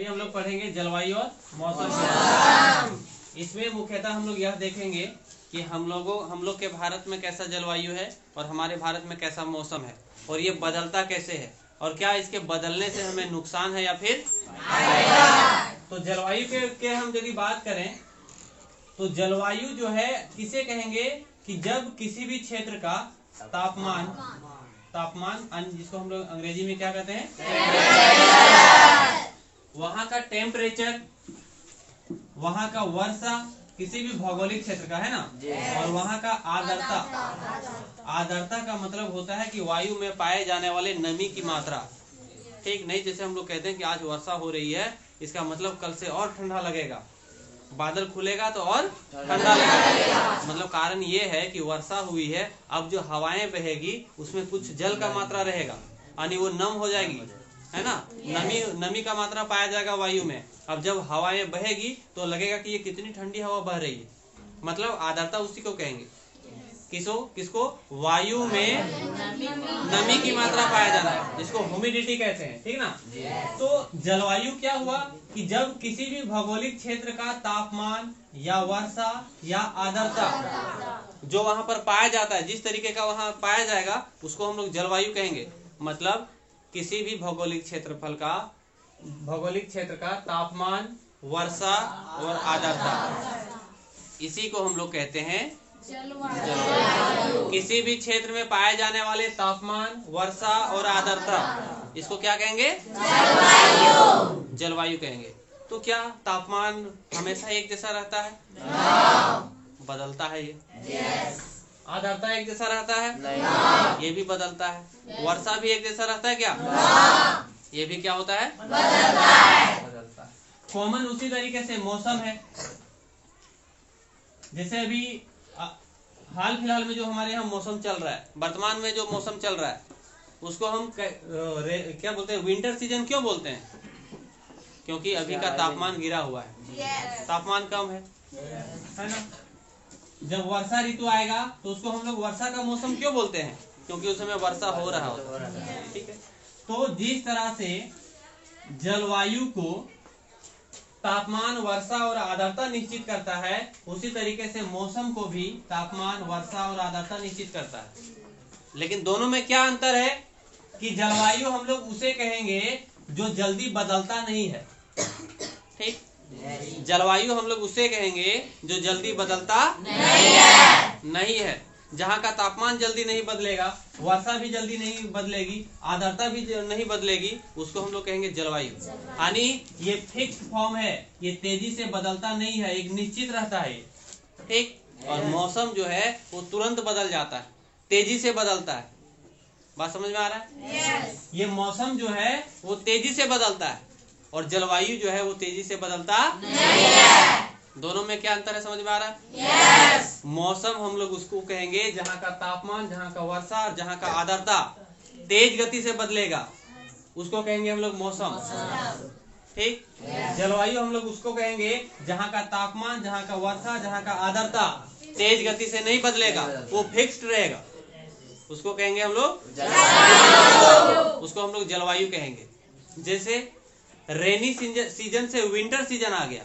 अभी हम लोग पढ़ेंगे जलवायु और मौसम। इसमें मुख्यतः हम लोग यह देखेंगे कि हम लोग के भारत में कैसा जलवायु है और हमारे भारत में कैसा मौसम है और ये बदलता कैसे है और क्या इसके बदलने से हमें नुकसान है या फिर तो जलवायु के हम यदि बात करें तो जलवायु जो है किसे कहेंगे कि जब किसी भी क्षेत्र का तापमान जिसको हम लोग अंग्रेजी में क्या कहते हैं, वहां का टेम्परेचर, वहां का वर्षा, किसी भी भौगोलिक क्षेत्र का है ना, और वहां का आर्द्रता का मतलब होता है कि वायु में पाए जाने वाले नमी की मात्रा। ठीक नहीं, जैसे हम लोग कहते हैं कि आज वर्षा हो रही है, इसका मतलब कल से और ठंडा लगेगा, बादल खुलेगा तो और ठंडा लगेगा। मतलब कारण ये है कि वर्षा हुई है, अब जो हवाएं बहेगी उसमें कुछ जल का मात्रा रहेगा, यानी वो नम हो जाएगी, है ना। नमी का मात्रा पाया जाएगा वायु में। अब जब हवाएं बहेगी तो लगेगा कि ये कितनी ठंडी हवा बह रही है, मतलब आर्द्रता उसी को कहेंगे। किसको वायु में नमी की मात्रा पाया जाना है, जिसको ह्यूमिडिटी कहते हैं, ठीक ना। तो जलवायु क्या हुआ कि जब किसी भी भौगोलिक क्षेत्र का तापमान या वर्षा या आर्द्रता जो वहां पर पाया जाता है, जिस तरीके का वहां पाया जाएगा उसको हम लोग जलवायु कहेंगे। मतलब किसी भी भौगोलिक क्षेत्र का तापमान, वर्षा और आर्द्रता, इसी को हम लोग कहते हैं जलवायु। किसी भी क्षेत्र में पाए जाने वाले तापमान, वर्षा और आर्द्रता, इसको क्या कहेंगे, जलवायु कहेंगे। तो क्या तापमान हमेशा एक जैसा रहता है? बदलता है ये। आर्द्रता एक जैसा रहता है? ये भी बदलता है। वर्षा भी एक जैसा रहता है क्या? ये भी क्या होता है? बदलता है। कॉमन उसी तरीके से मौसम है। जैसे अभी हाल फिलहाल में जो हमारे यहाँ मौसम चल रहा है, वर्तमान में जो मौसम चल रहा है, उसको हम क्या बोलते हैं, विंटर सीजन क्यों बोलते हैं? क्योंकि अभी का तापमान गिरा हुआ है, तापमान कम है ना। जब वर्षा ऋतु आएगा तो उसको हम लोग वर्षा का मौसम क्यों बोलते हैं? क्योंकि उस समय वर्षा हो रहा होता है, ठीक है। तो जिस तरह से जलवायु को तापमान, वर्षा और आर्द्रता निश्चित करता है, उसी तरीके से मौसम को भी तापमान, वर्षा और आर्द्रता निश्चित करता है। लेकिन दोनों में क्या अंतर है कि जलवायु हम लोग उसे कहेंगे जो जल्दी बदलता नहीं है, ठीक। जलवायु हम लोग उसे कहेंगे जो जल्दी बदलता नहीं है। जहाँ का तापमान जल्दी नहीं बदलेगा, वर्षा भी जल्दी नहीं बदलेगी, आर्द्रता भी नहीं बदलेगी, उसको हम लोग कहेंगे जलवायु। यानी ये फिक्स फॉर्म है, ये तेजी से बदलता नहीं है, एक निश्चित रहता है, ठीक। और मौसम जो है वो तुरंत बदल जाता है, तेजी से बदलता है। बात समझ में आ रहा है? ये मौसम जो है वो तेजी से बदलता है और जलवायु जो है वो तेजी से बदलता नहीं है। दोनों में क्या अंतर है, समझ में आ रहा है? मौसम हम लोग उसको कहेंगे जहाँ का तापमान, जहाँ का वर्षा और जहाँ का आर्द्रता तेज गति से बदलेगा, उसको कहेंगे हम लोग मौसम, ठीक। जलवायु हम लोग उसको कहेंगे जहाँ का तापमान, जहाँ का वर्षा, जहाँ का आर्द्रता तेज गति से नहीं बदलेगा, वो फिक्स्ड रहेगा, उसको कहेंगे हम लोग उसको हम लोग जलवायु कहेंगे। जैसे रेनी सीजन से विंटर सीजन आ गया,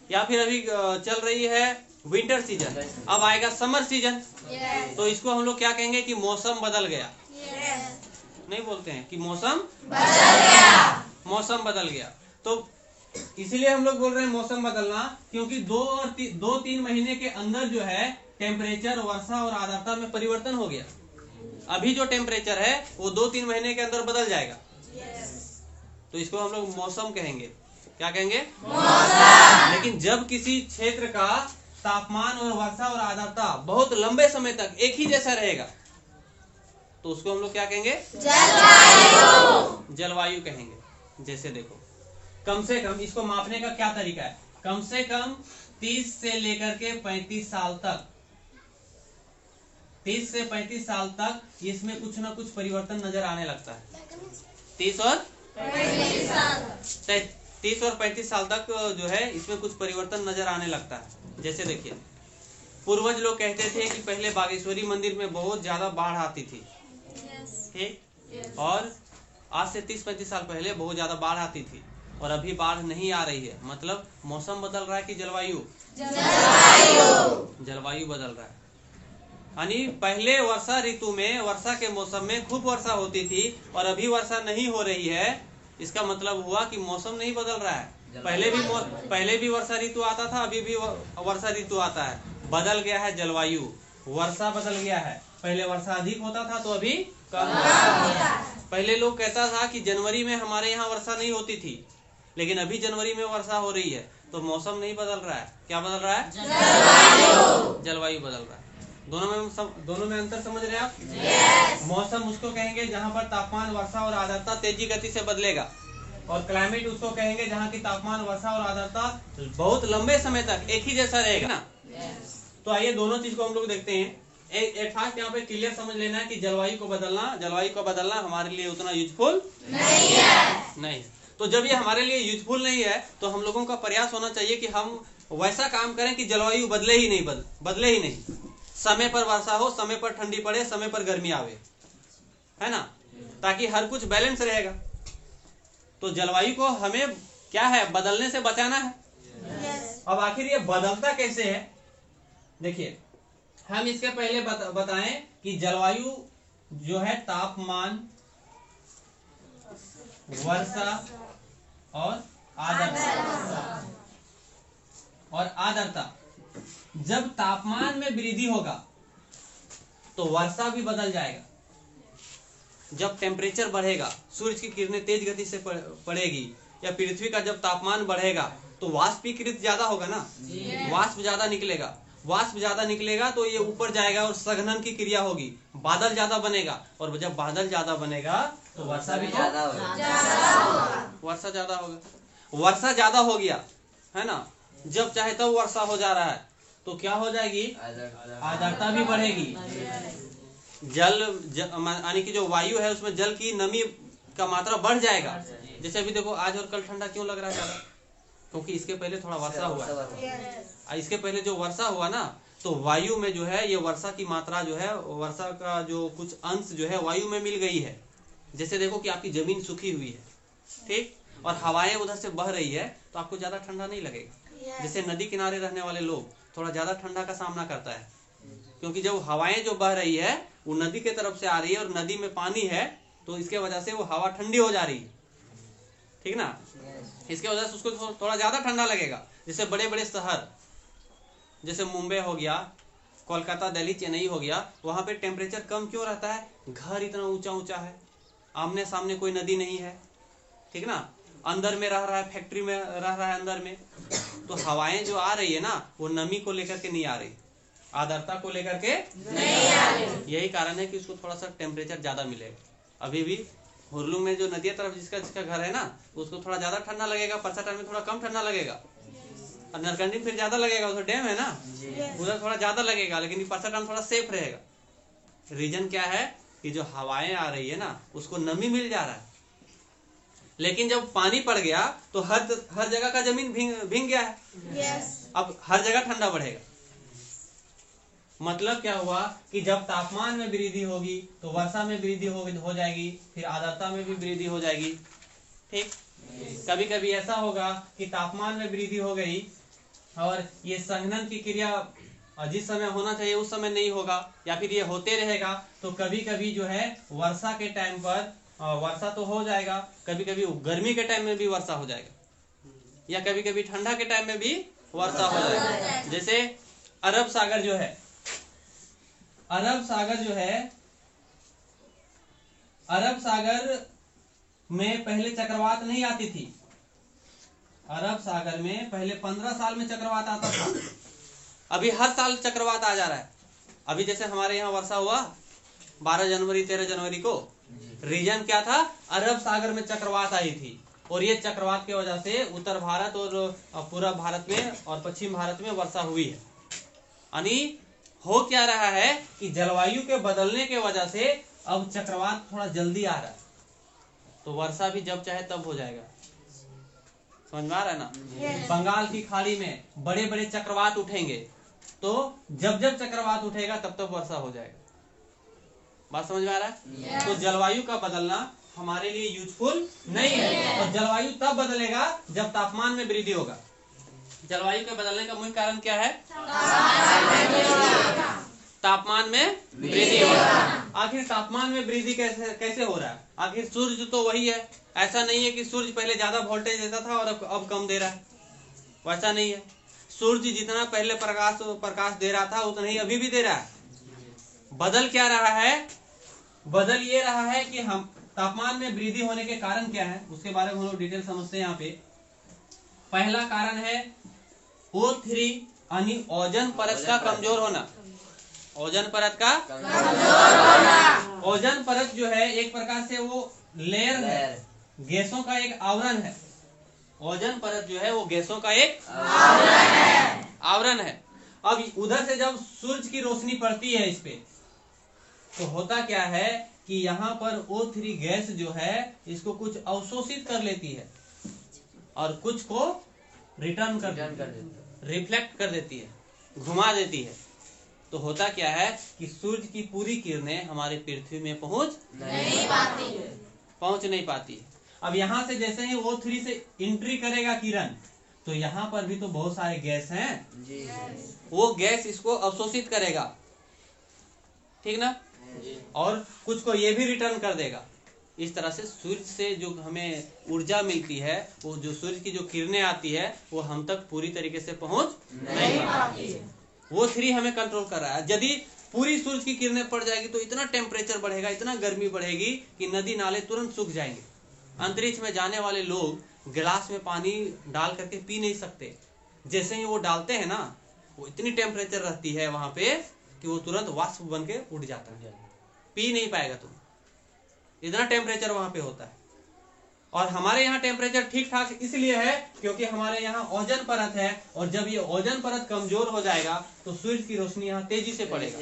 या फिर अभी चल रही है विंटर सीजन, अब आएगा समर सीजन, तो इसको हम लोग क्या कहेंगे कि मौसम बदल गया। नहीं बोलते हैं कि मौसम बदल गया। तो इसलिए हम लोग बोल रहे हैं मौसम बदलना, क्योंकि 2-3 महीने के अंदर जो है टेम्परेचर, वर्षा और आर्द्रता में परिवर्तन हो गया। अभी जो टेम्परेचर है वो 2-3 महीने के अंदर बदल जाएगा, तो इसको हम लोग मौसम कहेंगे। क्या कहेंगे? मौसम। लेकिन जब किसी क्षेत्र का तापमान और वर्षा और आर्द्रता बहुत लंबे समय तक एक ही जैसा रहेगा, तो उसको हम लोग क्या कहेंगे? जलवायु कहेंगे। जैसे देखो, कम से कम इसको मापने का क्या तरीका है, कम से कम 30 से लेकर के 35 साल तक, 30 से 35 साल तक इसमें कुछ ना कुछ परिवर्तन नजर आने लगता है। 30 और 35 साल तक जो है इसमें कुछ परिवर्तन नजर आने लगता है। जैसे देखिए, पूर्वज लोग कहते थे कि पहले बागेश्वरी मंदिर में बहुत ज्यादा बाढ़ आती थी, ठीक, और आज से 30-35 साल पहले बहुत ज्यादा बाढ़ आती थी, और अभी बाढ़ नहीं आ रही है, मतलब मौसम बदल रहा है कि जलवायु जलवायु बदल रहा है। यानी पहले वर्षा ऋतु में, वर्षा के मौसम में खूब वर्षा होती थी और अभी वर्षा नहीं हो रही है। इसका मतलब हुआ कि मौसम नहीं बदल रहा है। पहले भी वर्षा ऋतु आता था, अभी भी वर्षा ऋतु आता है। बदल गया है जलवायु, वर्षा बदल गया है। पहले वर्षा अधिक होता था तो अभी कम होता। पहले लोग कहता था कि जनवरी में हमारे यहाँ वर्षा नहीं होती थी, लेकिन अभी जनवरी में वर्षा हो रही है। तो मौसम नहीं बदल रहा है, क्या बदल रहा है? जलवायु बदल रहा है। दोनों में अंतर समझ रहे हैं आप? yes. मौसम उसको कहेंगे जहाँ पर तापमान, वर्षा और आर्द्रता तेजी गति से बदलेगा, और क्लाइमेट उसको कहेंगे जहाँ की तापमान, वर्षा और आर्द्रता बहुत लंबे समय तक एक ही जैसा रहेगा ना। yes. तो आइए दोनों चीज को हम लोग देखते हैं। एक फास्ट यहाँ पे क्लियर समझ लेना है कि जलवायु को बदलना हमारे लिए उतना यूजफुल नहीं। तो जब ये हमारे लिए यूजफुल नहीं है तो हम लोगों का प्रयास होना चाहिए कि हम वैसा काम करें कि जलवायु बदले ही नहीं। समय पर वर्षा हो, समय पर ठंडी पड़े, समय पर गर्मी आवे, है ना, ताकि हर कुछ बैलेंस रहेगा। तो जलवायु को हमें क्या है, बदलने से बचाना है। अब आखिर ये बदलता कैसे है? देखिए, हम इसके पहले बताएं कि जलवायु जो है तापमान, वर्षा और आर्द्रता। जब तापमान में वृद्धि होगा तो वर्षा भी बदल जाएगा। जब टेम्परेचर बढ़ेगा, सूरज की किरणें तेज गति से पड़ेगी, या पृथ्वी का जब तापमान बढ़ेगा तो वाष्पीकृत ज्यादा होगा ना, वाष्प ज्यादा निकलेगा तो ये ऊपर जाएगा और संघनन की क्रिया होगी, बादल ज्यादा बनेगा, और जब बादल ज्यादा बनेगा तो वर्षा भी ज्यादा होगा। वर्षा ज्यादा हो गया है ना, जब चाहे तब वर्षा हो जा रहा है तो क्या हो जाएगी, आर्द्रता भी बढ़ेगी। यानी कि जो वायु है उसमें जल की नमी का मात्रा बढ़ जाएगा। जैसे अभी देखो, आज और कल ठंडा क्यों लग रहा है ज्यादा? क्योंकि इसके पहले थोड़ा वर्षा हुआ है। इसके पहले जो वर्षा हुआ ना, तो वायु में जो है ये वर्षा की मात्रा जो है, वर्षा का जो कुछ अंश जो है वायु में मिल गई है। जैसे देखो कि आपकी जमीन सूखी हुई है, ठीक, और हवाएं उधर से बह रही है तो आपको ज्यादा ठंडा नहीं लगेगा। जैसे नदी किनारे रहने वाले लोग थोड़ा ज्यादा ठंडा का सामना करता है, क्योंकि जब हवाएं जो बह रही है वो नदी के तरफ से आ रही है और नदी में पानी है, तो इसके वजह से वो हवा ठंडी हो जा रही है, ठीक ना। इसके वजह से उसको थोड़ा ज्यादा ठंडा लगेगा। जैसे बड़े बड़े शहर जैसे मुंबई हो गया, कोलकाता, दिल्ली, चेन्नई हो गया, वहां पे टेम्परेचर कम क्यों रहता है? घर इतना ऊंचा है, आमने सामने कोई नदी नहीं है, ठीक ना, अंदर में रह रहा है, फैक्ट्री में रह रहा है अंदर में, तो हवाएं जो आ रही है ना वो नमी को लेकर के नहीं आ रही, आर्द्रता को लेकर के नहीं आ रही। यही कारण है कि उसको थोड़ा सा टेम्परेचर ज्यादा मिलेगा। अभी भी हुरलुंग में जो नदिया तरफ जिसका घर है ना, उसको थोड़ा ज्यादा ठंडा लगेगा, परसाटान में थोड़ा कम ठंडा लगेगा, और नरकंडी फिर ज्यादा लगेगा, उधर डैम है ना, उधर थोड़ा ज्यादा लगेगा, लेकिन परसाटान थोड़ा सेफ रहेगा। रीजन क्या है कि जो हवाएं आ रही है ना उसको नमी मिल जा रहा है, लेकिन जब पानी पड़ गया तो हर जगह का जमीन भींग गया है। अब हर जगह ठंडा बढ़ेगा। मतलब क्या हुआ कि जब तापमान में वृद्धि होगी तो वर्षा में वृद्धि हो जाएगी, फिर आर्द्रता में भी वृद्धि हो जाएगी, ठीक। कभी कभी ऐसा होगा कि तापमान में वृद्धि हो गई और ये संघनन की क्रिया जिस समय होना चाहिए उस समय नहीं होगा, या फिर ये होते रहेगा, तो कभी कभी जो है वर्षा के टाइम पर वर्षा तो हो जाएगा, कभी कभी गर्मी के टाइम में भी वर्षा हो जाएगा, या कभी कभी ठंडा के टाइम में भी वर्षा हो जाएगा। जैसे अरब सागर जो है, अरब सागर में पहले चक्रवात नहीं आती थी। अरब सागर में पहले 15 साल में चक्रवात आता था, अभी हर साल चक्रवात आ जा रहा है। अभी जैसे हमारे यहाँ वर्षा हुआ 12 जनवरी 13 जनवरी को, रीजन क्या था? अरब सागर में चक्रवात आई थी, और ये चक्रवात की वजह से उत्तर भारत और पूर्व भारत में और पश्चिम भारत में वर्षा हुई है। यानी हो क्या रहा है कि जलवायु के बदलने के वजह से अब चक्रवात थोड़ा जल्दी आ रहा है, तो वर्षा भी जब चाहे तब हो जाएगा। समझ में आ रहा है ना? बंगाल की खाड़ी में बड़े बड़े चक्रवात उठेंगे, तो जब चक्रवात उठेगा तब वर्षा हो जाएगा। बात समझ में आ रहा है? तो जलवायु का बदलना हमारे लिए यूजफुल नहीं है। और जलवायु तब बदलेगा जब तापमान में वृद्धि होगा। जलवायु के बदलने का मुख्य कारण क्या है? तापमान में वृद्धि हो रहा है। आखिर तापमान में वृद्धि कैसे हो रहा है? आखिर सूर्य तो वही है। ऐसा नहीं है कि सूर्य पहले ज्यादा वोल्टेज देता था और अब कम दे रहा है, वैसा नहीं है। सूर्य जितना पहले प्रकाश दे रहा था उतना ही अभी भी दे रहा है। बदल क्या रहा है? बदल ये रहा है कि हम तापमान में वृद्धि होने के कारण क्या है उसके बारे में हम लोग डिटेल समझते हैं। यहाँ पे पहला कारण है O3 यानी ओजोन परत का कमजोर होना। ओजोन परत का कमजोर होना। ओजोन परत जो है एक प्रकार से वो लेयर है, गैसों का एक आवरण है। ओजोन परत जो है वो गैसों का एक आवरण है। अब उधर से जब सूरज की रोशनी पड़ती है इस पे, तो होता क्या है कि यहाँ पर O3 गैस जो है इसको कुछ अवशोषित कर लेती है और कुछ को रिटर्न कर देती है, रिफ्लेक्ट कर देती है, घुमा देती है। तो होता क्या है कि सूरज की पूरी किरणें हमारे पृथ्वी में पहुंच नहीं पाती है। अब यहाँ से जैसे ही O3 से एंट्री करेगा किरण, तो यहाँ पर भी तो बहुत सारे गैस हैं, वो गैस इसको अवशोषित करेगा, ठीक ना, और कुछ को ये भी रिटर्न कर देगा। इस तरह से सूर्य से जो हमें ऊर्जा मिलती है, वो जो सूर्य की जो किरणें आती है वो हम तक पूरी तरीके से पहुंच नहीं पाती है। वो O3 हमें कंट्रोल कर रहा है। यदि पूरी सूरज की किरणें पड़ जाएगी तो इतना टेम्परेचर बढ़ेगा, इतना गर्मी बढ़ेगी कि नदी नाले तुरंत सूख जाएंगे। अंतरिक्ष में जाने वाले लोग गिलास में पानी डाल करके पी नहीं सकते। जैसे ही वो डालते हैं ना, वो इतनी टेम्परेचर रहती है वहां पे कि वो तुरंत वाष्प बन के उड़ जाता है, पी नहीं पाएगा तुम, इतना टेम्परेचर वहां पे होता है। और हमारे यहाँ टेम्परेचर ठीक ठाक इसलिए है क्योंकि हमारे यहाँ ओजोन परत है, और जब ये ओजोन परत कमजोर हो जाएगा तो सूर्य की रोशनी यहाँ तेजी से पड़ेगा,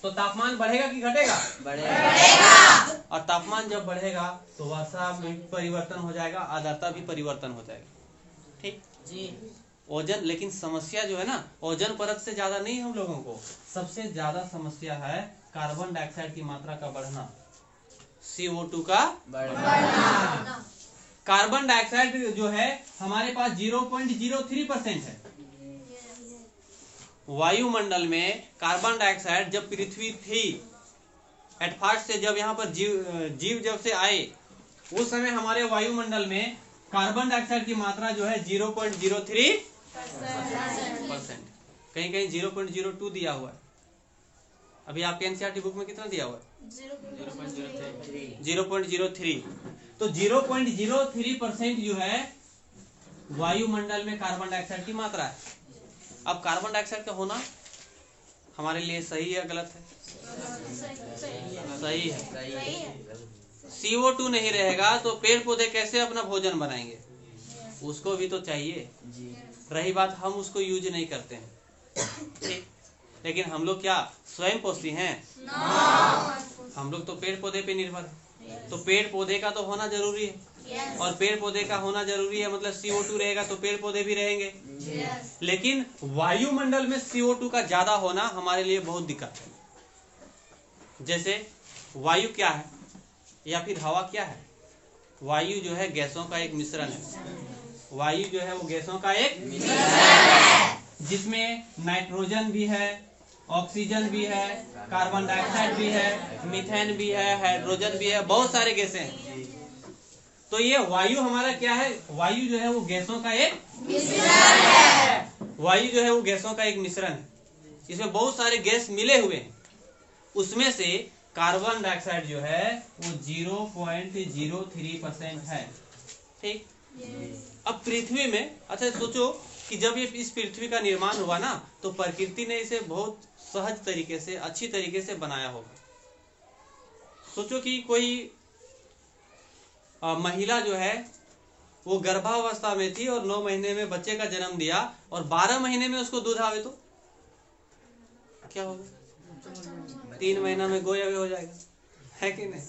तो तापमान बढ़ेगा कि घटेगा? बढ़ेगा। और तापमान जब बढ़ेगा तो वर्षा में परिवर्तन हो जाएगा, आर्द्रता भी परिवर्तन हो जाएगा, ठीक जी। ओजोन, लेकिन समस्या जो है ना, ओजोन परत से ज्यादा नहीं, हम लोगों को सबसे ज्यादा समस्या है कार्बन डाइऑक्साइड की मात्रा का बढ़ना, CO2 का बढ़ना। कार्बन डाइऑक्साइड जो है हमारे पास 0.03% है। वायुमंडल में कार्बन डाइऑक्साइड जब पृथ्वी थी एट फर्स्ट से, जब यहाँ पर जीव जब से आए, उस समय हमारे वायुमंडल में कार्बन डाइऑक्साइड की मात्रा जो है 0.03%, कहीं कहीं 0.02 दिया हुआ है। अभी आपके एनसीईआरटी बुक में कितना दिया हुआ है? 0.03। तो 0.03% जो है वायुमंडल में कार्बन डाइऑक्साइड की मात्रा है। अब कार्बन डाइऑक्साइड का होना हमारे लिए सही है गलत है? सही है। CO2 नहीं रहेगा तो पेड़ पौधे कैसे अपना भोजन बनाएंगे? उसको भी तो चाहिए। रही बात, हम उसको यूज नहीं करते हैं, ठीक, लेकिन हम लोग क्या स्वयं पोषी हैं? हम लोग तो पेड़ पौधे पे निर्भर है, तो पेड़ पौधे का तो होना जरूरी है। और पेड़ पौधे का होना जरूरी है मतलब CO2 रहेगा तो पेड़ पौधे भी रहेंगे। लेकिन वायुमंडल में CO2 का ज्यादा होना हमारे लिए बहुत दिक्कत है। जैसे वायु क्या है या फिर हवा क्या है? वायु जो है गैसों का एक मिश्रण है। वायु जो है वो गैसों का एक मिश्रण है, जिसमें नाइट्रोजन भी है, ऑक्सीजन भी है, कार्बन डाइऑक्साइड भी है, मीथेन भी है, हाइड्रोजन भी है, बहुत सारे गैसें हैं। तो ये वायु हमारा क्या है? वायु जो है वो गैसों का एक मिश्रण है। वायु जो है वो गैसों का एक मिश्रण है, इसमें बहुत सारे गैस मिले हुए हैं। उसमें से कार्बन डाइऑक्साइड जो है वो 0.03% है, ठीक। अब पृथ्वी में, अच्छा सोचो कि जब ये इस पृथ्वी का निर्माण हुआ ना, तो प्रकृति ने इसे बहुत सहज तरीके से, अच्छी तरीके से बनाया होगा। सोचो कि कोई महिला जो है वो गर्भावस्था में थी और 9 महीने में बच्चे का जन्म दिया और 12 महीने में उसको दूध आवे तो क्या होगा? 3 महीना में गोया हो जाएगा, है कि नहीं?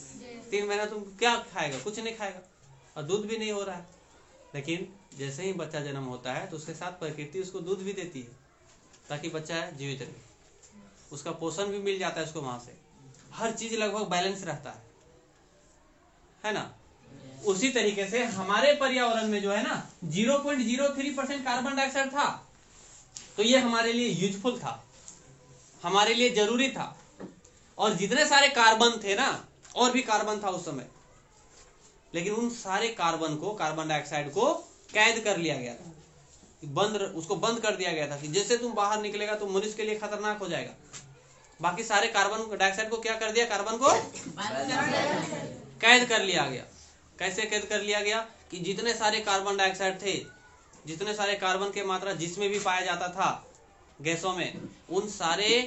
3 महीना तुम क्या खाएगा? कुछ नहीं खाएगा और दूध भी नहीं हो रहा है। लेकिन जैसे ही बच्चा जन्म होता है तो उसके साथ प्रकृति उसको दूध भी देती है ताकि बच्चा जीवित रहे, उसका पोषण भी मिल जाता है उसको, वहां से हर चीज लगभग बैलेंस रहता है। है ना। उसी तरीके से हमारे पर्यावरण में जो है ना 0.03% कार्बन डाइऑक्साइड था, तो ये हमारे लिए यूजफुल था, हमारे लिए जरूरी था। और जितने सारे कार्बन थे ना, और भी कार्बन था उस समय, लेकिन उन सारे कार्बन को, कार्बन डाइऑक्साइड को कैद कर लिया गया था, उसको बंद कर दिया गया था कि जैसे तुम बाहर निकलेगा तो मनुष्य के लिए खतरनाक हो जाएगा। बाकी सारे कार्बन डाइऑक्साइड को क्या कर दिया, कार्बन को कैद कर लिया गया। कैसे कैद कर लिया गया कि जितने सारे कार्बन डाइऑक्साइड थे, जितने सारे कार्बन के मात्रा जिसमें भी पाया जाता था गैसों में, उन सारे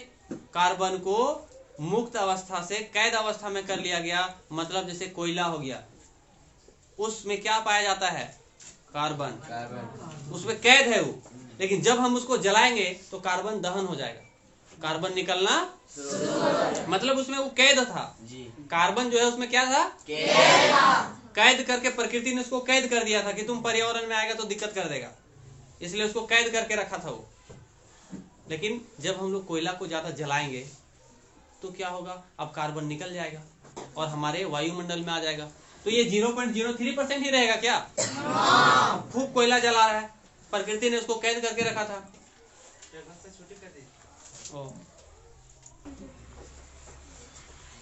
कार्बन को मुक्त अवस्था से कैद अवस्था में कर लिया गया। मतलब जैसे कोयला हो गया, उसमें क्या पाया जाता है, कार्बन, उसमें कैद है वो। लेकिन जब हम उसको जलाएंगे तो कार्बन दहन हो जाएगा, कार्बन निकलना, मतलब उसमें वो कैद था जी। कार्बन जो है उसमें क्या था, कैद करके प्रकृति ने उसको कैद कर दिया था कि तुम पर्यावरण में आएगा तो दिक्कत कर देगा, इसलिए उसको कैद करके रखा था वो। लेकिन जब हम लोग कोयला को ज्यादा जलाएंगे तो क्या होगा, अब कार्बन निकल जाएगा और हमारे वायुमंडल में आ जाएगा। तो ये 0.03% ही रहेगा क्या, खूब कोयला जला रहा है, प्रकृति ने उसको कैद करके रखा था।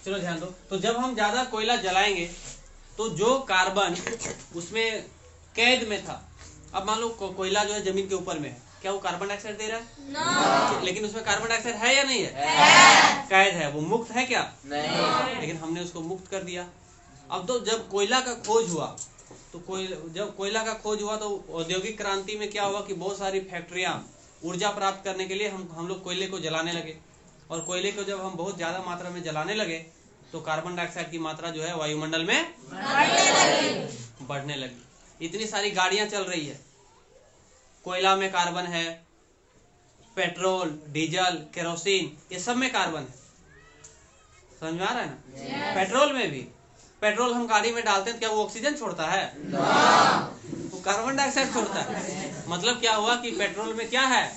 चलो ध्यान दो। तो जब हम ज्यादा कोयला जलाएंगे तो जो कार्बन उसमें कैद में था, अब मान लो कोयला जो है जमीन के ऊपर में है, क्या वो कार्बन डाइऑक्साइड दे रहा है? No. लेकिन उसमें कार्बन डाइऑक्साइड है या नहीं है? कैद है, वो मुक्त है क्या? नहीं। लेकिन हमने उसको मुक्त कर दिया। अब तो जब कोयला का खोज हुआ तो जब कोयला का खोज हुआ तो औद्योगिक क्रांति में क्या हुआ कि बहुत सारी फैक्ट्रियां ऊर्जा प्राप्त करने के लिए हम लोग कोयले को जलाने लगे। और कोयले को जब हम बहुत ज्यादा मात्रा में जलाने लगे तो कार्बन डाइऑक्साइड की मात्रा जो है वायुमंडल में बढ़ने लगी। इतनी सारी गाड़ियां चल रही है, कोयला में कार्बन है, पेट्रोल, डीजल, केरोसिन, ये सब में कार्बन है। समझ में आ रहा है ना? पेट्रोल में भी, पेट्रोल हम गाड़ी में डालते हैं, क्या वो ऑक्सीजन छोड़ता है? वो कार्बन डाइऑक्साइड छोड़ता है। मतलब क्या हुआ कि पेट्रोल में क्या है,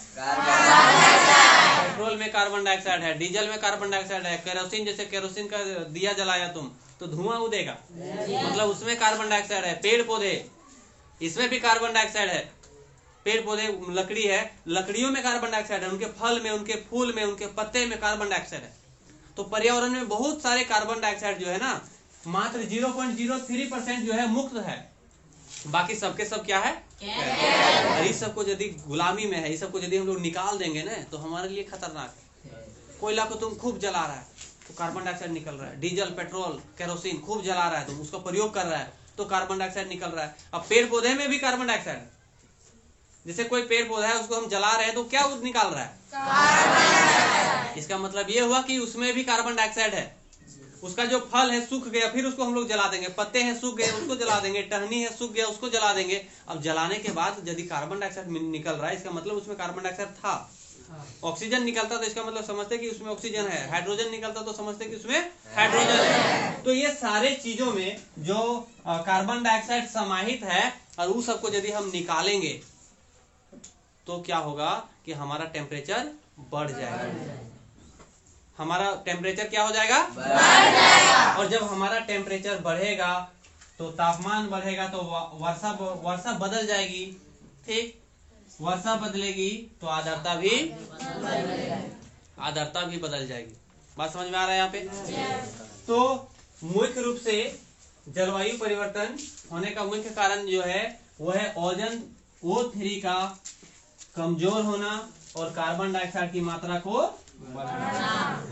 पेट्रोल में कार्बन डाइऑक्साइड है, डीजल में कार्बन डाइऑक्साइड है, केरोसिन, जैसे केरोसिन का दिया जलाया तुम तो धुआं उड़ेगा, मतलब उसमें कार्बन डाइऑक्साइड है। पेड़ पौधे, इसमें भी कार्बन डाइऑक्साइड है। पेड़ पौधे, लकड़ी है, लकड़ियों में कार्बन डाइऑक्साइड है, उनके फल में, उनके फूल में, उनके पत्ते में कार्बन डाइऑक्साइड है। तो पर्यावरण में बहुत सारे कार्बन डाइऑक्साइड जो है ना, मात्र 0.03% जो है मुक्त है, बाकी सबके सब क्या है, और इस सबको यदि गुलामी में है, इस सबको यदि हम लोग निकाल देंगे ना तो हमारे लिए खतरनाक है। कोयला को तुम खूब जला रहा है तो कार्बन डाइऑक्साइड निकल रहा है, डीजल, पेट्रोल, केरोसिन खूब जला रहा है, तुम उसका प्रयोग कर रहा है तो कार्बन डाइऑक्साइड निकल रहा है। अब पेड़ पौधे में भी कार्बन डाइऑक्साइड है, जैसे कोई पेड़ पौधा है उसको हम जला रहे हैं तो क्या निकाल रहा है, इसका मतलब ये हुआ कि उसमें भी कार्बन डाइऑक्साइड है। उसका जो फल है सूख गया, फिर उसको हम लोग जला देंगे, पत्ते हैं सूख गए उसको जला देंगे, टहनी है सूख गया उसको जला देंगे। अब जलाने के बाद यदि कार्बन डाइऑक्साइड निकल रहा है, इसका मतलब उसमें कार्बन डाइऑक्साइड था। ऑक्सीजन निकलता तो इसका मतलब समझते कि उसमें ऑक्सीजन है, हाइड्रोजन निकलता तो समझते कि उसमें हाइड्रोजन है। तो ये सारे चीजों में जो कार्बन डाइऑक्साइड समाहित है, और उस सबको यदि हम निकालेंगे तो क्या होगा कि हमारा टेम्परेचर बढ़ जाएगा। हमारा टेम्परेचर क्या हो जाएगा, बढ़ जाएगा। और जब हमारा टेम्परेचर बढ़ेगा तो तापमान बढ़ेगा, तो वर्षा बदल जाएगी। ठीक, वर्षा बदलेगी तो आर्द्रता भी बदल जाएगी। बात समझ में आ रहा है यहाँ पे? तो मुख्य रूप से जलवायु परिवर्तन होने का मुख्य कारण जो है वो है ओजोन O3 का कमजोर होना और कार्बन डाइऑक्साइड की मात्रा को बढ़ना।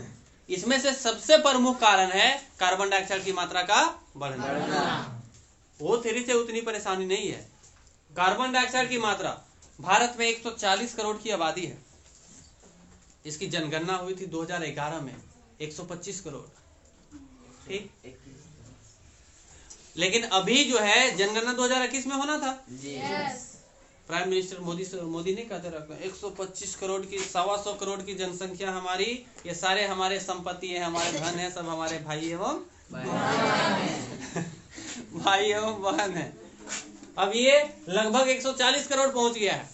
इसमें से सबसे प्रमुख कारण है कार्बन डाइऑक्साइड की मात्रा का बढ़ना। O3 से उतनी परेशानी नहीं है। कार्बन डाइऑक्साइड की मात्रा, भारत में 140 करोड़ की आबादी है, इसकी जनगणना हुई थी 2011 में 125 करोड़। ठीक, लेकिन अभी जो है जनगणना 2021 में होना था। प्राइम मिनिस्टर मोदी नहीं कहते रखते 125 करोड़ की, 125 करोड़ की जनसंख्या हमारी, ये सारे हमारे संपत्ति है, हमारे धन है, सब हमारे भाई एवं भाई एवं बहन है। अब ये लगभग 140 करोड़ पहुंच गया है।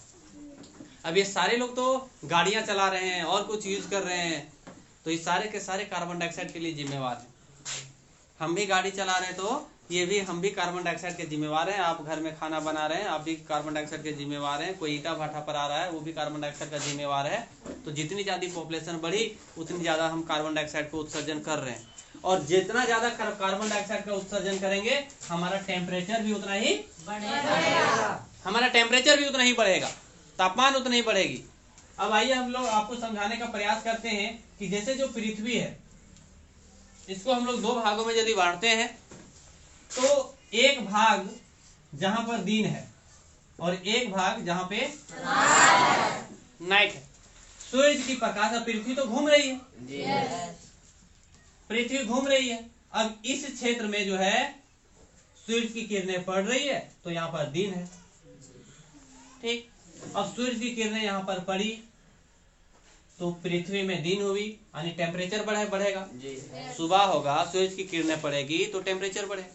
अब ये सारे लोग तो गाड़ियां चला रहे हैं और कुछ यूज कर रहे हैं, तो ये सारे के सारे कार्बन डाइऑक्साइड के लिए जिम्मेवार हैं। हम भी गाड़ी चला रहे हैं तो ये भी हम भी कार्बन डाइऑक्साइड के जिम्मेवार हैं। आप घर में खाना बना रहे हैं, आप भी कार्बन डाइऑक्साइड के जिम्मेवार हैं। कोई ईटा भाटा पर आ रहा है, वो भी कार्बन डाइऑक्साइड का जिम्मेवार है। तो जितनी ज्यादा पॉपुलेशन बढ़ी उतनी ज्यादा हम कार्बन डाइऑक्साइड को उत्सर्जन कर रहे हैं, और जितना ज्यादा कार्बन डाइऑक्साइड का उत्सर्जन करेंगे हमारा टेम्परेचर भी उतना ही बढ़ेगा। हमारा टेम्परेचर भी उतना ही बढ़ेगा, तापमान उतना ही बढ़ेगी। अब आइए हम लोग आपको समझाने का प्रयास करते हैं कि जैसे जो पृथ्वी है, इसको हम लोग दो भागों में यदि बांटते हैं, तो एक भाग जहां पर दिन है और एक भाग जहां पे नाइट है। सूर्य की प्रकाश, पृथ्वी तो घूम रही है, पृथ्वी घूम रही है। अब इस क्षेत्र में जो है सूर्य की किरणें पड़ रही है, तो यहाँ पर दिन है, ठीक। अब सूर्य की किरणें यहाँ पर पड़ी तो पृथ्वी में दिन हुई, यानी टेम्परेचर बढ़ेगा। सुबह होगा, सूर्य की किरणें पड़ेगी तो टेम्परेचर बढ़ेगा,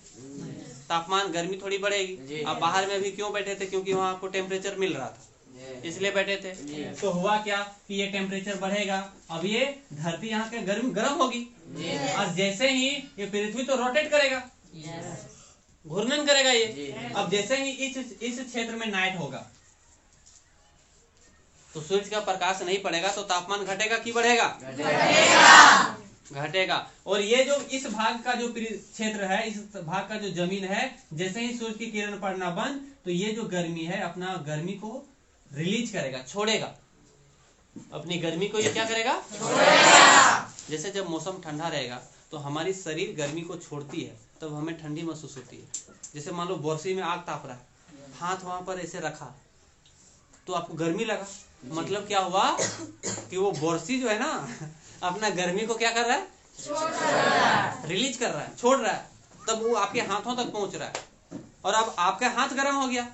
तापमान गर्मी थोड़ी बढ़ेगी। आप बाहर में अभी क्यों बैठे थे? क्योंकि वहां आपको टेम्परेचर मिल रहा था, इसलिए बैठे थे। तो हुआ क्या कि ये टेम्परेचर बढ़ेगा। अब ये धरती यहाँ के गर्म होगी, और जैसे ही ये पृथ्वी तो रोटेट करेगा, घूर्णन करेगा ये। अब जैसे ही इस क्षेत्र में नाइट होगा तो सूर्य का प्रकाश नहीं पड़ेगा, तो तापमान घटेगा कि बढ़ेगा? घटेगा। और ये जो इस भाग का जो क्षेत्र है, इस भाग का जो जमीन है, जैसे ही सूर्य की किरण पड़ना बंद, तो ये जो गर्मी है अपना गर्मी को रिलीज करेगा, छोड़ेगा। अपनी गर्मी को ये क्या करेगा? छोड़ेगा। जैसे जब मौसम ठंडा रहेगा तो हमारी शरीर गर्मी को छोड़ती है, तब हमें ठंडी महसूस होती है। जैसे मान लो बोरसी में आग ताप रहा है, हाथ वहां पर ऐसे रखा तो आपको गर्मी लगा, मतलब क्या हुआ कि वो बोरसी जो है ना अपना गर्मी को क्या कर रहा है? छोड़ रहा है, रिलीज कर रहा है, छोड़ रहा है। तब वो आपके हाथों तक पहुंच रहा है, और अब आपका हाथ गर्म हो गया।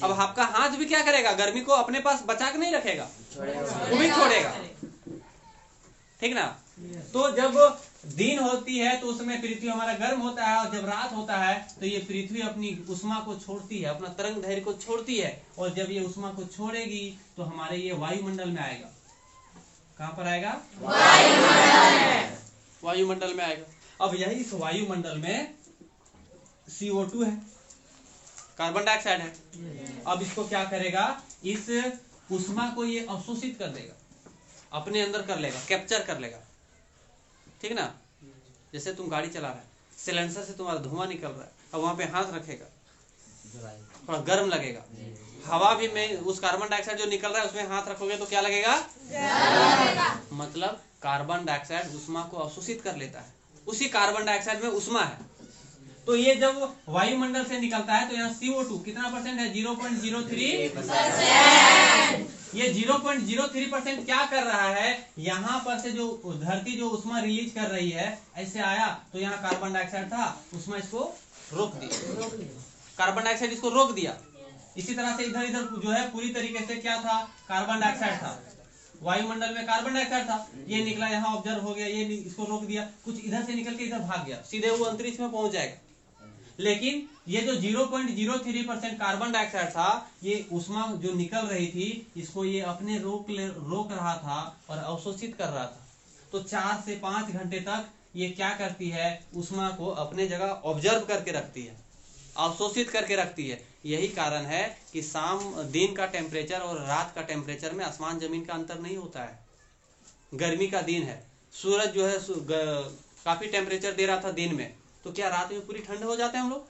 अब आपका हाथ भी क्या करेगा? गर्मी को अपने पास बचा के नहीं रखेगा, वो भी छोड़ेगा, ठीक ना। तो जब दिन होती है तो उसमें पृथ्वी हमारा गर्म होता है, और जब रात होता है तो ये पृथ्वी अपनी उष्मा को छोड़ती है, अपना तरंग दैर्घ्य को छोड़ती है। और जब ये उष्मा को छोड़ेगी तो हमारे ये वायुमंडल में आएगा। कहां पर आएगा? वायुमंडल में आएगा। अब यही इस वायुमंडल में CO2 है, कार्बन डाइऑक्साइड है। अब इसको क्या करेगा? इस उष्मा को ये अवशोषित कर देगा, अपने अंदर कर लेगा, कैप्चर कर लेगा, ठीक ना। जैसे तुम गाड़ी चला रहा है, सिलेंसर से तुम्हारा धुआं निकल रहा है, अब वहां पे हाथ रखेगा, थोड़ा गर्म लगेगा। हवा भी में उस कार्बन डाइऑक्साइड जो निकल रहा है उसमें हाथ रखोगे तो क्या लगेगा? मतलब कार्बन डाइऑक्साइड उष्मा को अवशोषित कर लेता है, उसी कार्बन डाइऑक्साइड में उष्मा है। तो ये जब वायुमंडल से निकलता है तो यहाँ CO2 कितना परसेंट है? 0.03%। ये 0.03% क्या कर रहा है? यहाँ पर से जो धरती जो उष्मा रिलीज कर रही है, ऐसे आया तो यहाँ कार्बन डाइऑक्साइड था, उष्मा इसको रोक दिया, कार्बन डाइऑक्साइड इसको रोक दिया। इसी तरह से इधर इधर जो है पूरी तरीके से क्या था? कार्बन डाइऑक्साइड था, वायुमंडल में कार्बन डाइऑक्साइड था, ये निकला यहाँ ऑब्जर्व हो गया, ये इसको रोक दिया। कुछ इधर से निकल के इधर भाग गया, सीधे वो अंतरिक्ष में पहुंच जाएगा। लेकिन ये जो 0.03% कार्बन डाइऑक्साइड था, ये उष्मा जो निकल रही थी इसको ये अपने रोक रहा था और अवशोषित कर रहा था। तो 4 से 5 घंटे तक ये क्या करती है? उष्मा को अपने जगह ऑब्जर्व करके रखती है, अवशोषित करके रखती है। यही कारण है कि दिन का टेम्परेचर और रात का टेम्परेचर में आसमान जमीन का अंतर नहीं होता है। गर्मी का दिन है, सूरज जो है काफी टेम्परेचर दे रहा था दिन में, तो क्या रात में पूरी ठंड हो जाते हैं हम लोग?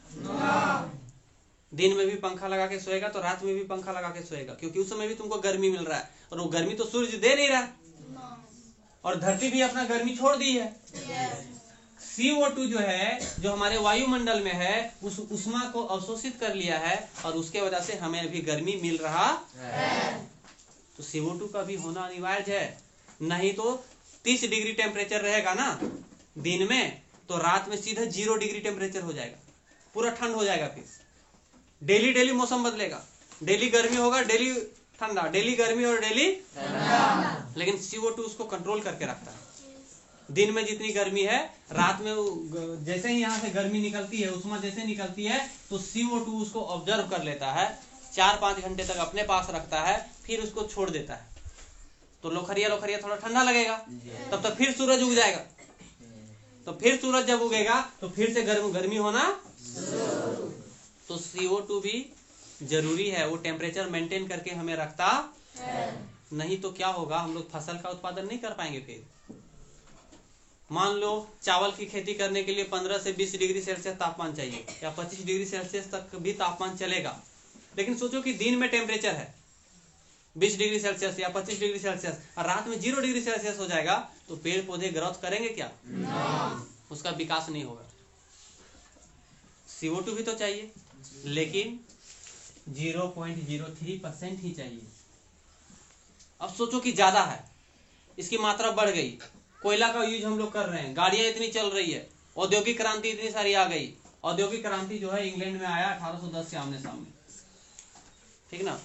दिन में भी पंखा लगा के सोएगा तो रात में भी पंखा लगा के सोएगा, क्योंकि उस समय भी तुमको गर्मी मिल रहा है, और वो गर्मी तो सूर्य दे नहीं रहा है, और धरती भी अपना गर्मी छोड़ दी है। CO2 जो है, जो हमारे वायुमंडल में है, उस उष्मा को अवशोषित कर लिया है, और उसके वजह से हमें भी गर्मी मिल रहा है। तो CO2 का भी होना अनिवार्य है, नहीं तो 30 डिग्री टेम्परेचर रहेगा ना दिन में, तो रात में सीधा 0 डिग्री टेम्परेचर हो जाएगा, पूरा ठंड हो जाएगा। फिर डेली मौसम बदलेगा, डेली गर्मी होगा, डेली ठंडा, डेली गर्मी और डेली ठंडा। लेकिन CO2 उसको कंट्रोल करके रखता है। दिन में जितनी गर्मी है, रात में जैसे ही यहाँ से गर्मी निकलती है, उष्मा जैसे निकलती है, तो CO2 उसको ऑब्जर्व कर लेता है, 4-5 घंटे तक अपने पास रखता है, फिर उसको छोड़ देता है। तो लोखरिया थोड़ा ठंडा लगेगा, तब तक फिर सूरज उग जाएगा, तो फिर सूरज जब उगेगा तो फिर से गर्मी होना। तो CO2 भी जरूरी है, वो टेम्परेचर मेंटेन करके हमें रखता है। नहीं तो क्या होगा, हम लोग फसल का उत्पादन नहीं कर पाएंगे। फिर मान लो चावल की खेती करने के लिए 15 से 20 डिग्री सेल्सियस तापमान चाहिए, या 25 डिग्री सेल्सियस तक भी तापमान चलेगा। लेकिन सोचो कि दिन में टेम्परेचर है 20 डिग्री सेल्सियस या 25 डिग्री सेल्सियस, और रात में 0 डिग्री सेल्सियस हो जाएगा, तो पेड़ पौधे ग्रोथ करेंगे क्या? उसका विकास नहीं होगा। CO2 भी तो चाहिए, लेकिन 0.03% ही चाहिए। अब सोचो कि ज्यादा है, इसकी मात्रा बढ़ गई, कोयला का यूज हम लोग कर रहे हैं, गाड़ियां इतनी चल रही है, औद्योगिक क्रांति इतनी सारी आ गई। औद्योगिक क्रांति जो है इंग्लैंड में आया 1810 के आमने सामने, ठीक ना।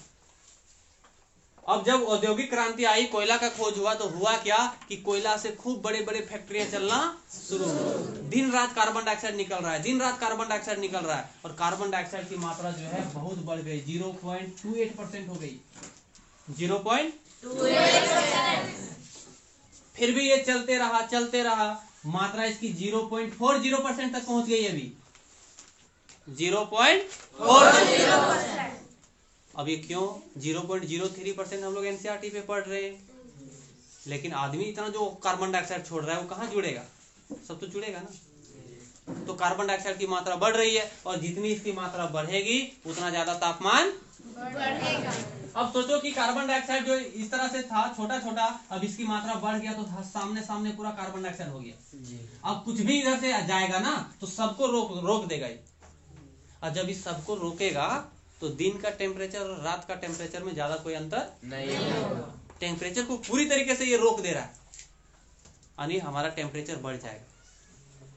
अब जब औद्योगिक क्रांति आई, कोयला का खोज हुआ, तो हुआ क्या कि कोयला से खूब बड़े बड़े फैक्ट्रियां चलना शुरू हो। दिन रात कार्बन डाइऑक्साइड निकल रहा है, दिन रात कार्बन डाइऑक्साइड निकल रहा है, और कार्बन डाइऑक्साइड की मात्रा जो है बहुत बढ़ गई, 0.28% हो गई, 0.28%। फिर भी ये चलते रहा, मात्रा इसकी 0.40% तक पहुंच गई। अभी 0.40%। अब ये क्यों 0.03% हम लोग NCERT पे पढ़ रहे हैं, लेकिन आदमी इतना जो कार्बन डाइऑक्साइड छोड़ रहा है वो कहाँ जुड़ेगा? सब तो जुड़ेगा ना। तो कार्बन डाइऑक्साइड की मात्रा बढ़ रही है, और जितनी इसकी मात्रा बढ़ेगी उतना ज्यादा तापमान बढ़ेगा। अब सोचो कि कार्बन डाइऑक्साइड जो इस तरह से था छोटा छोटा, अब इसकी मात्रा बढ़ गया, तो सामने सामने पूरा कार्बन डाइऑक्साइड हो गया। अब कुछ भी इधर से जाएगा ना, तो सबको रोक देगा। और जब इस सबको रोकेगा, तो दिन का टेम्परेचर और रात का टेम्परेचर में ज्यादा कोई अंतर नहीं होगा। टेम्परेचर को पूरी तरीके से ये रोक दे रहा है, यानी हमारा टेम्परेचर बढ़ जाएगा।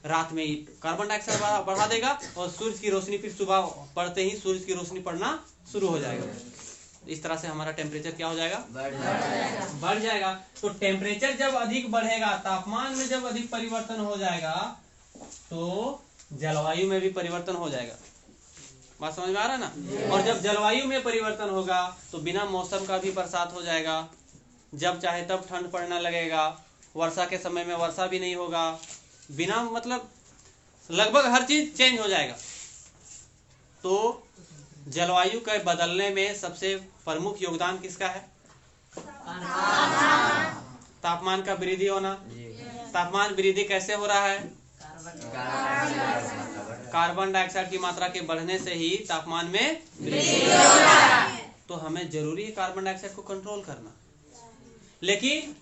रात में ही कार्बन डाइऑक्साइड बढ़ा देगा, और सूरज की रोशनी फिर सुबह पड़ते ही सूरज की रोशनी पड़ना शुरू हो जाएगा। इस तरह से हमारा टेम्परेचर क्या हो जाएगा? बढ़ जाएगा। तो टेम्परेचर जब अधिक बढ़ेगा, तापमान में जब अधिक परिवर्तन हो जाएगा, तो जलवायु में भी परिवर्तन हो जाएगा। बात समझ में आ रहा है ना। और जब जलवायु में परिवर्तन होगा, तो बिना मौसम का भी बरसात हो जाएगा, जब चाहे तब ठंड पड़ने लगेगा, वर्षा के समय में वर्षा भी नहीं होगा, बिना मतलब लगभग हर चीज चेंज हो जाएगा। तो जलवायु के बदलने में सबसे प्रमुख योगदान किसका है? तापमान का वृद्धि होना। तापमान वृद्धि कैसे हो रहा है? कार्बन डाइऑक्साइड की मात्रा के बढ़ने से ही तापमान में वृद्धि हो रहा है। तो हमें जरूरी है कार्बन डाइऑक्साइड को कंट्रोल करना। लेकिन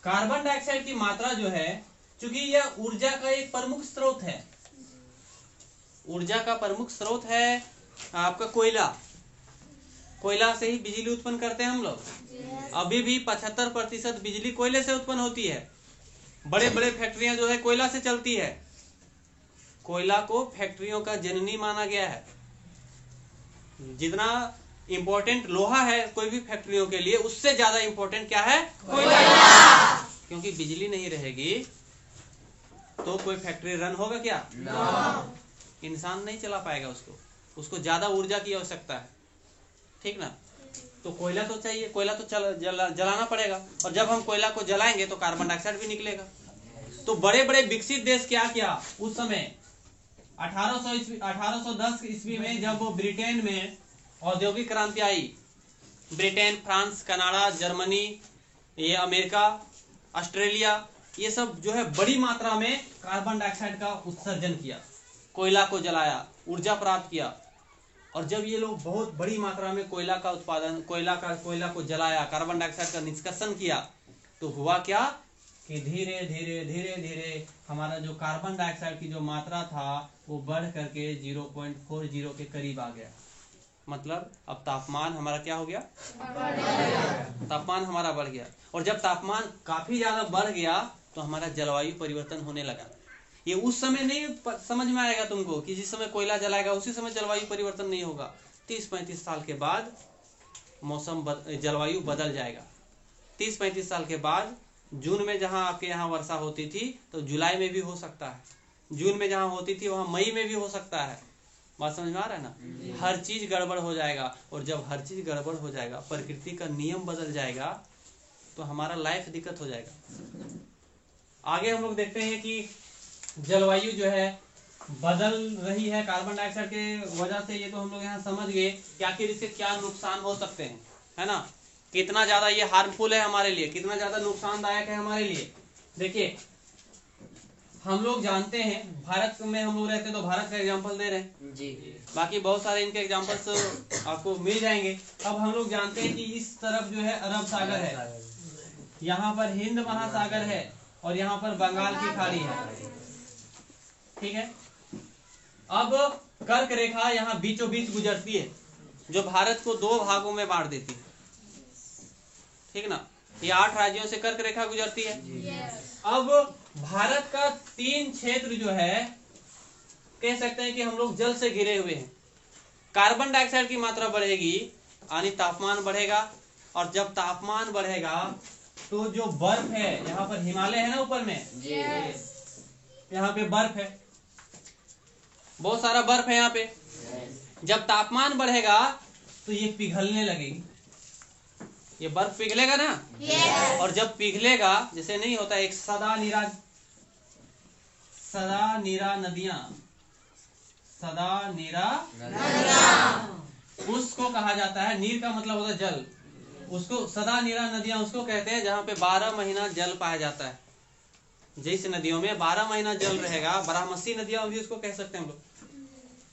कार्बन डाइऑक्साइड की मात्रा जो है, चूंकि यह ऊर्जा का एक प्रमुख स्रोत है, ऊर्जा का प्रमुख स्रोत है आपका कोयला से ही बिजली उत्पन्न करते हैं हम लोग। अभी भी 75% बिजली कोयले से उत्पन्न होती है। बड़े बड़े फैक्ट्रियां जो है कोयला से चलती है। कोयला को फैक्ट्रियों का जननी माना गया है। जितना इंपॉर्टेंट लोहा है कोई भी फैक्ट्रियों के लिए, उससे ज्यादा इंपॉर्टेंट क्या है? कोयला। क्योंकि बिजली नहीं रहेगी तो कोई फैक्ट्री रन होगा क्या? इंसान नहीं चला पाएगा उसको ज्यादा ऊर्जा की आवश्यकता है, ठीक ना। तो कोयला तो चाहिए, कोयला तो जलाना पड़ेगा, और जब हम कोयला को जलाएंगे तो कार्बन डाइऑक्साइड भी निकलेगा। तो बड़े बड़े विकसित देश क्या किया उस समय 1810 ईस्वी में, जब वो ब्रिटेन में औद्योगिक क्रांति आई, ब्रिटेन, फ्रांस, कनाडा, जर्मनी, ये अमेरिका, ऑस्ट्रेलिया, ये सब जो है बड़ी मात्रा में कार्बन डाइऑक्साइड का उत्सर्जन किया, कोयला को जलाया, ऊर्जा प्राप्त किया। और जब ये लोग बहुत बड़ी मात्रा में कोयला का उत्पादन, कोयला को जलाया, कार्बन डाइऑक्साइड का निष्कर्षण किया, तो हुआ क्या कि धीरे धीरे धीरे धीरे हमारा जो कार्बन डाइऑक्साइड की जो मात्रा था वो बढ़ करके 0.40 के करीब आ गया। मतलब अब तापमान हमारा क्या हो गया? तापमान हमारा बढ़ गया। और जब तापमान काफी ज्यादा बढ़ गया तो हमारा जलवायु परिवर्तन होने लगा। ये उस समय नहीं समझ में आएगा तुमको कि जिस समय कोयला जलाएगा उसी समय जलवायु परिवर्तन नहीं होगा। 30-35 साल के बाद जलवायु बदल जाएगा। 30-35 साल के बाद जून में जहां आपके यहाँ वर्षा होती थी तो जुलाई में भी हो सकता है, जून में जहां होती थी वहां मई में भी हो सकता है। बात समझ में आ रहा है ना। हर चीज गड़बड़ हो जाएगा, और जब हर चीज गड़बड़ हो जाएगा, प्रकृति का नियम बदल जाएगा, तो हमारा लाइफ दिक्कत हो जाएगा। आगे हम लोग देखते हैं कि जलवायु जो है बदल रही है कार्बन डाइऑक्साइड के वजह से। ये तो हम लोग यहाँ समझ गए कि आखिर इससे क्या नुकसान हो सकते हैं, है ना। कितना ज्यादा ये हार्मफुल है हमारे लिए, कितना ज्यादा नुकसानदायक है हमारे लिए। देखिए हम लोग जानते हैं भारत में हम लोग रहते हैं तो भारत का एग्जांपल दे रहे हैं जी। बाकी बहुत सारे इनके एग्जांपल्स आपको मिल जाएंगे। अब हम लोग जानते हैं कि इस तरफ जो है अरब सागर है, यहाँ पर हिंद महासागर है और यहाँ पर बंगाल की खाड़ी है, ठीक है। अब कर्क रेखा यहाँ बीचों बीच गुजरती है जो भारत को 2 भागों में बांट देती है, ठीक ना। ये 8 राज्यों से कर्क रेखा गुजरती है। अब भारत का 3 क्षेत्र जो है कह सकते हैं कि हम लोग जल से घिरे हुए हैं। कार्बन डाइऑक्साइड की मात्रा बढ़ेगी यानी तापमान बढ़ेगा, और जब तापमान बढ़ेगा तो जो बर्फ है, यहाँ पर हिमालय है ना ऊपर में, यहाँ पे बर्फ है, बहुत सारा बर्फ है यहाँ पे। जब तापमान बढ़ेगा तो ये पिघलने लगेगी, ये बर्फ पिघलेगा ना। और जब पिघलेगा, जैसे नहीं होता एक सदा नीरा नदियां उसको कहा जाता है। नीर का मतलब होता है जल, उसको सदा नीरा नदियां उसको कहते हैं जहाँ पे 12 महीना जल पाया जाता है। जिस नदियों में 12 महीना जल रहेगा, बारामसी नदियां भी उसको कह सकते हैं हम लोग।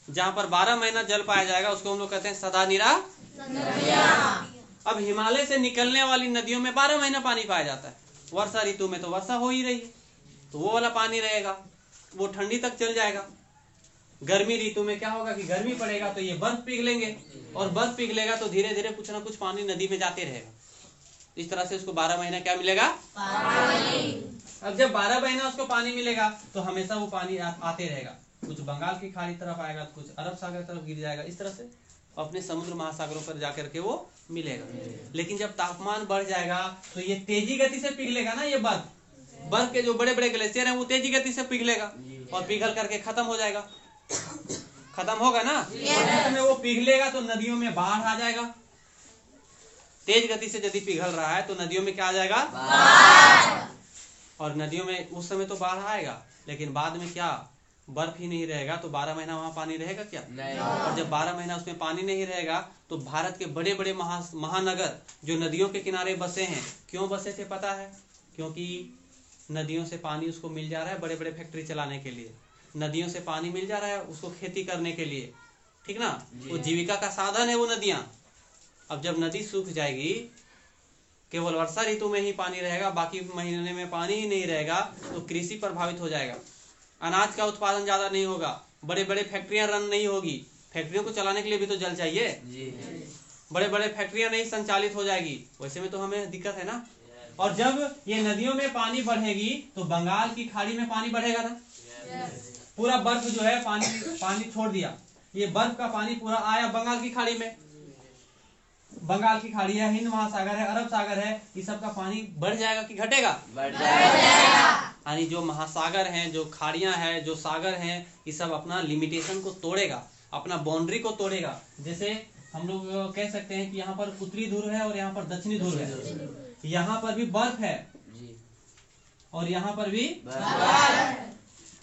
जहाँ पर 12 महीना जल पाया जाएगा उसको हम लोग कहते हैं सदा नीरा नदियां। अब हिमालय से निकलने वाली नदियों में 12 महीना पानी पाया जाता है। वर्षा ऋतु में तो वर्षा हो ही रही है तो वो वाला पानी रहेगा, वो ठंडी तक चल जाएगा। गर्मी ऋतु में क्या होगा कि गर्मी पड़ेगा तो ये बर्फ पिघलेंगे, और बर्फ पिघलेगा तो धीरे धीरे कुछ ना कुछ पानी नदी में जाते रहेगा। इस तरह से उसको 12 महीना क्या मिलेगा, पानी। अब जब 12 महीना उसको पानी मिलेगा तो हमेशा वो पानी आते रहेगा। कुछ बंगाल की खाड़ी तरफ आएगा, कुछ अरब सागर तरफ गिर जाएगा, इस तरह से अपने समुद्र महासागरों पर जाकर के वो मिलेगा। लेकिन जब तापमान बढ़ जाएगा तो ये तेजी गति से पिघलेगा ना। ये बर्फ के जो बड़े बड़े ग्लेशियर हैं वो तेजी गति से पिघलेगा और पिघल करके खत्म हो जाएगा, खत्म होगा ना। और में वो पिघलेगा तो नदियों में बाढ़ आ जाएगा। तेज गति से यदि पिघल रहा है तो नदियों में क्या आ जाएगा, बाढ़। और नदियों में उस समय तो बाढ़ आएगा, लेकिन बाद में क्या, बर्फ ही नहीं रहेगा तो 12 महीना वहां पानी रहेगा क्या, नहीं। और जब 12 महीना उसमें पानी नहीं रहेगा तो भारत के बड़े बड़े महानगर जो नदियों के किनारे बसे हैं, क्यों बसे थे पता है? क्योंकि नदियों से पानी उसको मिल जा रहा है बड़े बड़े फैक्ट्री चलाने के लिए, नदियों से पानी मिल जा रहा है उसको खेती करने के लिए, ठीक ना। वो जीविका का साधन है वो नदियां। अब जब नदी सूख जाएगी, केवल वर्षा ऋतु में ही पानी रहेगा, बाकी महीने में पानी ही नहीं रहेगा, तो कृषि प्रभावित हो जाएगा। अनाज का उत्पादन ज्यादा नहीं होगा, बड़े बड़े फैक्ट्रियां रन नहीं होगी। फैक्ट्रियों को चलाने के लिए भी तो जल चाहिए जी। बड़े बड़े फैक्ट्रियां नहीं संचालित हो जाएगी, वैसे में तो हमें दिक्कत है ना। और जब ये नदियों में पानी बढ़ेगी तो बंगाल की खाड़ी में पानी बढ़ेगा ना। पूरा बर्फ जो है पानी छोड़ दिया, ये बर्फ का पानी पूरा आया बंगाल की खाड़ी में। बंगाल की खाड़ी है, हिंद महासागर है, अरब सागर है, इस सब का पानी बढ़ जाएगा कि घटेगा, बढ़ जाएगा। यानी जो महासागर हैं, जो खाड़ियां हैं, जो सागर हैं, ये सब अपना लिमिटेशन को तोड़ेगा, अपना बाउंड्री को तोड़ेगा। जैसे हम लोग कह सकते हैं कि यहाँ पर उत्तरी ध्रुव है और यहाँ पर दक्षिणी ध्रुव है, यहाँ पर भी बर्फ है और यहाँ पर भी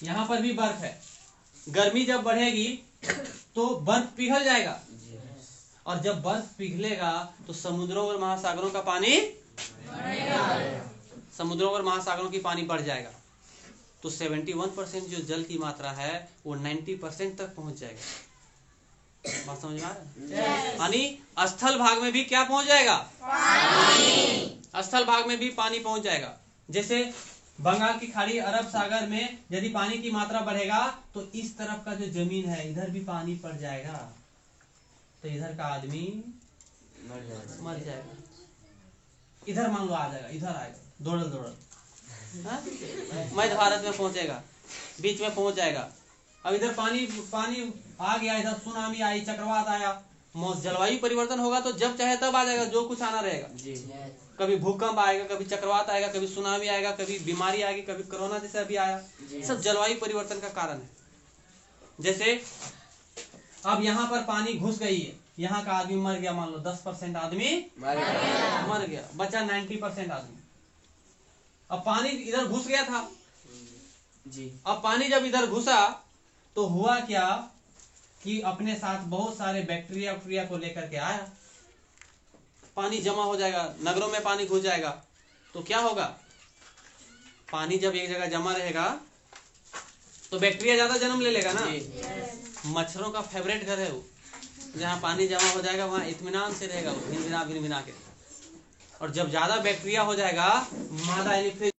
यहाँ पर भी बर्फ है। गर्मी जब बढ़ेगी तो बर्फ पिघल जाएगा, और जब बर्फ पिघलेगा तो समुद्रों और महासागरों का पानी समुद्रों और महासागरों की पानी बढ़ जाएगा। तो 71% जो जल की मात्रा है वो 90% तक पहुंच जाएगा। बात समझ में आ रहा है? यानी स्थल भाग में भी क्या पहुंच जाएगा, पानी। स्थल भाग में भी पानी पहुंच जाएगा। जैसे बंगाल की खाड़ी, अरब सागर में यदि पानी की मात्रा बढ़ेगा तो इस तरफ का जो जमीन है इधर भी पानी पड़ जाएगा, तो इधर का आदमी मर जाएगा। इधर मान लो आ जाएगा, इधर आएगा दौड़ल मध्य भारत में पहुंचेगा, बीच में पहुंच जाएगा। अब इधर पानी आ गया, इधर सुनामी आई, चक्रवात आया, जलवायु परिवर्तन होगा तो जब चाहे तब आ जाएगा, जो कुछ आना रहेगा। कभी भूकंप आएगा, कभी चक्रवात आएगा, कभी सुनामी आएगा, कभी बीमारी आएगी, कभी कोरोना जैसे अभी आया, सब जलवायु परिवर्तन का कारण है। जैसे अब यहाँ पर पानी घुस गई है, यहाँ का आदमी मर गया, मान लो 10% आदमी मर गया, बचा 90% आदमी। अब पानी इधर घुस गया था जी। अब पानी जब इधर घुसा तो हुआ क्या कि अपने साथ बहुत सारे बैक्टीरिया को लेकर के आया, पानी जमा हो जाएगा, नगरों में पानी घुस जाएगा तो क्या होगा, पानी जब एक जगह जमा रहेगा तो बैक्टीरिया ज्यादा जन्म ले लेगा ना। मच्छरों का फेवरेट घर है वो, जहाँ पानी जमा हो जाएगा वहाँ इत्मीनान से रहेगा वो, भिन भिना के। और जब ज्यादा बैक्टीरिया हो जाएगा, मादा यानी